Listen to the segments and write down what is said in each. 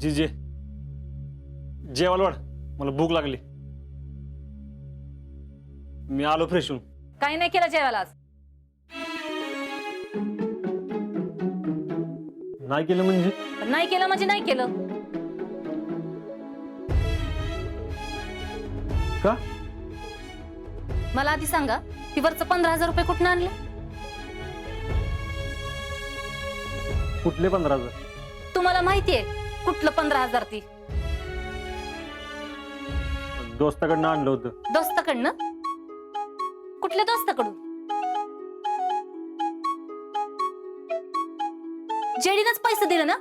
जीजे जेवायला वाढ, मला भूक लागली. मी आलो फ्रेश होऊन. काही नाही केलं जेवायला आज. नाही केलं म्हणजे? नाही केलं म्हणजे नाही केलं. का? मला आधी सांगा, ती वरचं 15,000 रुपये कुठून आणले? कुठले 15,000? तुम्हाला माहितीये कुठलं 15,000 ती? दोस्ताकडनं आणलं होतं. दोस्ताकडनं? कुठल्या दोस्ताकडून? जेडीनच पैसे दिले ना?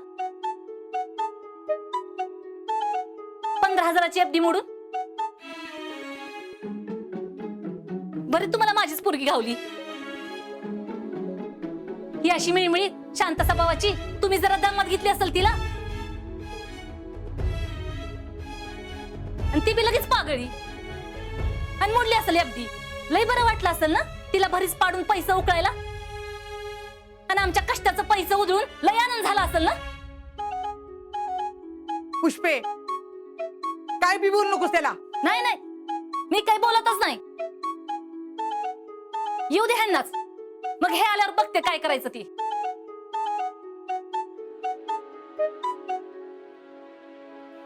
15,000ची एफडी मोडून. बरी तुम्हाला माझीच पोरगी घावली. ही अशी मिळमिळी शांत स्वभावाची, तुम्ही जरा दमत घेतली असेल तिला, आणि ती बी लगेच पागळी आणि मोडली असेल एफडी. लय बरं वाटलं असेल ना तिला भरीस पाडून पैसे उकळायला, आणि आमच्या कष्टाचं पैसे उधळून लय आनंद झाला असेल ना? पुष्पे, काय बी बोलू नकोस त्याला. नाही नाही, मी काही बोलतच नाही. येऊ दे ह्यांनाच, मग हे आल्यावर बघते काय करायचं ती.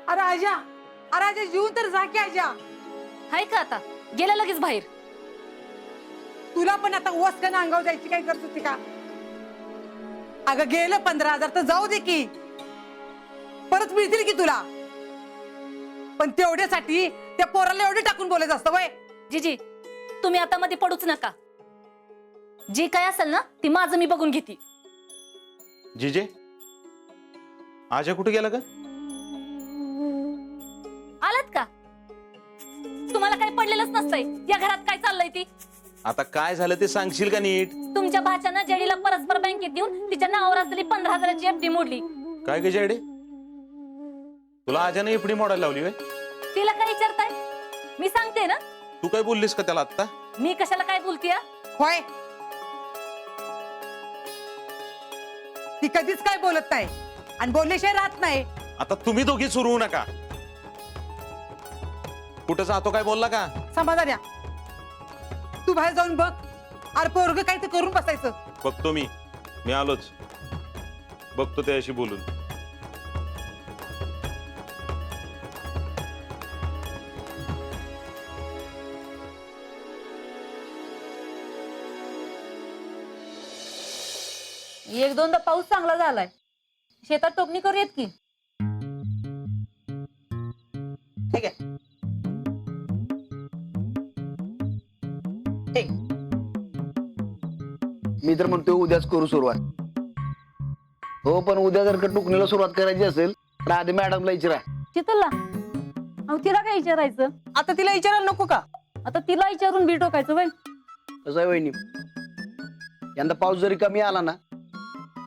अरे आजा, अरे आजा, जीवन तर जा की आजा. हाय का आता गेल्या लगेच बाहेर. तुला पण आता वस्कन अंगावर जायची काय करत होती का? अगं गेलं 15,000 तर जाऊ दे की, परत मिळतील की तुला. पण तेवढ्यासाठी त्या पोराला एवढे टाकून बोलायचं असतं वय? जीजी, तुम्ही आता मध्ये पडूच नका. जे काय असेल ना ती माझं मी बघून घेते. जीजे, आजा कुठे गेला का? आलात का? तुम्हाला काही पडलेलंच नसतंय या घरात काय चाललंय ती. आता काय झालं ते सांगशील का नीट? तुमच्या भाच्यानं जेडीला परस्पर बँकेत देऊन तिच्या नावावर असलेली 15,000ची एफडी मोडली. काय ग जेडे, तुला आजाने एफडी मोडायला लावली व्हय? तिला काय विचारताय? मी सांगते ना. तू काय बोललीस का त्याला आता? मी कशाला काय बोलतीय? होय, ती कधीच काय बोलत नाही आणि बोलल्याशिवाय राहत नाही. आता तुम्ही दोघी सुरू होऊ नका. कुठं जातो काय बोलला का? समाधान या, तू बाहेर जाऊन बघ. अरे पोरग काय ते करून बसायचं. बघतो मी आलोच. बघतो त्याशी बोलून. एक दोनदा पाऊस चांगला झालाय, शेतात टोकणी करूयात की. ठीक आहे. मी तर म्हणतोय उद्याच करू सुरुवात. हो, पण उद्या जर का टुकणीला सुरुवात करायची असेल तर आधी मॅडमला विचारा. शीतलला? अहो तिला काय विचारायचं? आता तिला विचारायला नको का? आता तिला विचारून बी टोकायचं वय? कसं आहे वहिनी, यंदा पाऊस जरी कमी आला ना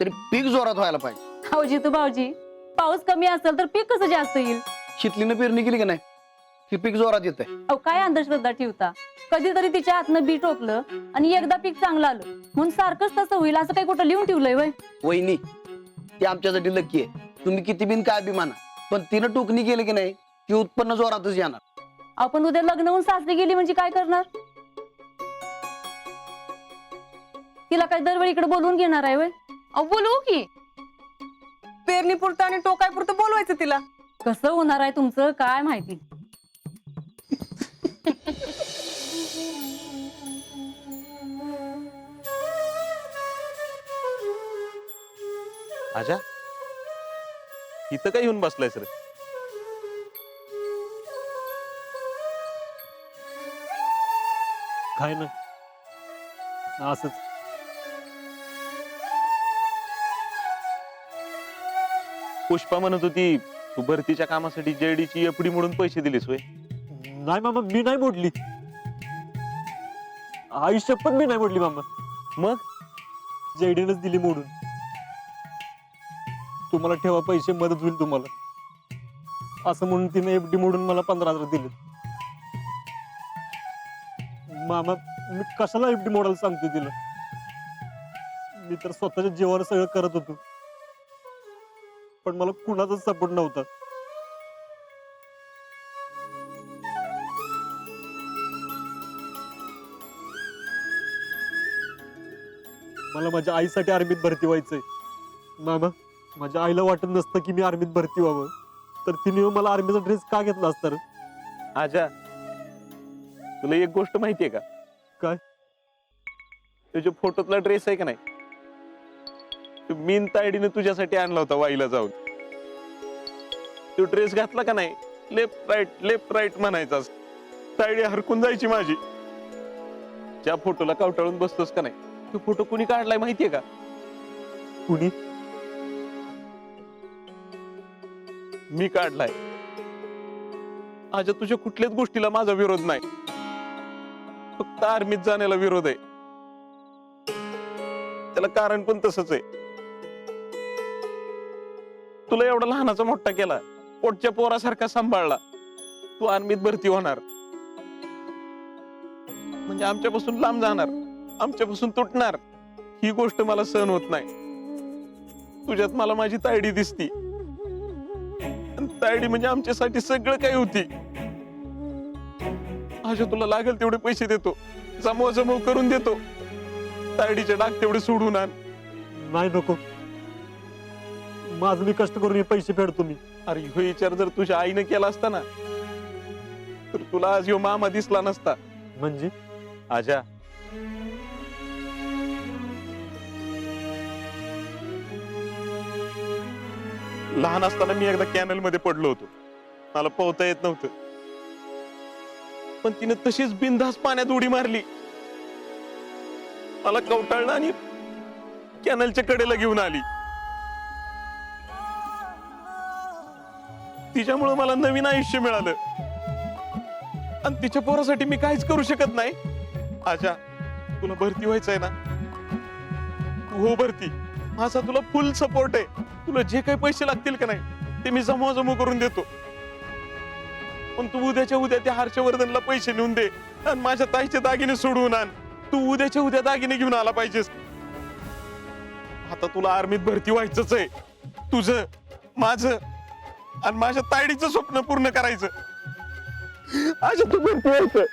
तरी पीक जोरात व्हायला पाहिजे. अहो जितू भाऊजी, पाऊस कमी असेल तर पीक कसं जास्त येईल? शितलीनं पेरणी केली की नाही की पीक जोरात येत आहे. अहो काय अंधश्रद्धा ठेवता? कधीतरी तिच्या हातनं बी टोकलं आणि एकदा पीक चांगलं आलं म्हणून सारखंच तसं होईल असं काही कुठं लिहून ठेवलंय वय? वहिनी, ती आमच्यासाठी लक्की आहे. तुम्ही किती बिन काय बी माना, पण तिनं टोकणी केली की नाही ती उत्पन्न जोरातच येणार. आपण उद्या लग्न होऊन सासरी गेली म्हणजे काय करणार? तिला काय दरवेळी इकडे बोलवून घेणार आहे वय? अहो बोलवू की. पेरणी पुरतं आणि टोकाय पुरतं बोलवायचं तिला. कसं होणार आहे तुमचं काय माहिती. आजा, इथं काय येऊन बसलायस रे? काय ना असंच. पुष्पा म्हणत होती तू भरतीच्या कामासाठी जेडीची एफडी मोडून पैसे दिलेस होय? नाही मामा, मी नाही मोडली. आयुष्यात पण मी नाही मोडली मामा. मग जेडीनच दिली मोडून. तुम्हाला ठेवा पैसे, मदत होईल तुम्हाला असं म्हणून तिने एफडी मोडून मला 15,000 दिले. मामा, मी कशाला एफडी मोडायला सांगते तिला? मी तर स्वतःच्या जीवावर सगळं करत होतो, पण मला कुणाचाच सपोर्ट नव्हता. मला माझ्या आईसाठी आर्मीत भरती व्हायचंय. मामा, माझ्या आईला वाटत नसतं की मी आर्मीत भरती व्हावं, तर तिने मला आर्मीचा ड्रेस का घेतला असता रे? आजा, तुला एक गोष्ट माहितीये का? काय? तुझ्या फोटोतला ड्रेस आहे का नाही, तो मीन तायडीने तुझ्यासाठी आणला होता वाईला जाऊन. तो ड्रेस घातला का नाही, लेफ्ट राईट म्हणायचा, तायडी हरकून जायची माझी. ज्या फोटोला कावटाळून बसतोस का नाही, तो फोटो कुणी काढलाय माहितीये का? कुणी? मी काढलाय. आजा, तुझ्या कुठल्याच गोष्टीला माझा विरोध नाही, फक्त आर्मीत जाण्याला विरोध आहे. त्याला कारण पण तसंच आहे. तुला एवढा लहानाचा मोठा केला, पोटच्या पोरासारखा सांभाळला, तू आर्मीत भरती होणार म्हणजे आमच्यापासून लांब जाणार, आमच्यापासून तुटणार, ही गोष्ट मला सहन होत नाही. तुझ्यात मला माझी तायडी दिसती, तायडी म्हणजे आमच्यासाठी सगळं काही होती. आजा, तुला लागेल तेवढे पैसे देतो, जमव करून देतो, तायडीचे डाग तेवढे सोडून आण. नाही, नको. माझं मी कष्ट करून हे पैसे फेडतो मी. अरे, ह्यो विचार जर तुझ्या आईने केला असता ना, तर तुला आज ह्यो मामा दिसला नसता. म्हणजे आजा, लहान असताना मी एकदा कॅनल मध्ये पडलो होतो, मला पोहता येत नव्हतं, पण तिने तशीच बिनधास पाण्यात उडी मारली, मला कवटाळलं आणि कॅनलच्या कडेला घेऊन आली. तिच्यामुळे मला नवीन आयुष्य मिळालं, आणि तिच्या पोरासाठी मी काहीच करू शकत नाही. आजा, तुला भरती व्हायचंय ना, तू हो भरती, माझा तुला फुल सपोर्ट आहे. तुला जे काही पैसे लागतील का नाही, ते मी जमू करून देतो, पण तू उद्याच्या उद्या त्या हर्षवर्धनला पैसे नेऊन दे आणि माझ्या ताईचे दागिने सोडवून आण. तू उद्याच्या उद्या दागिने घेऊन आला पाहिजेस. आता तुला आर्मीत भरती व्हायचंच आहे, तुझं, माझं आणि माझ्या तायडीचं स्वप्न पूर्ण करायचं. आजा, तू भरती व्हायचं.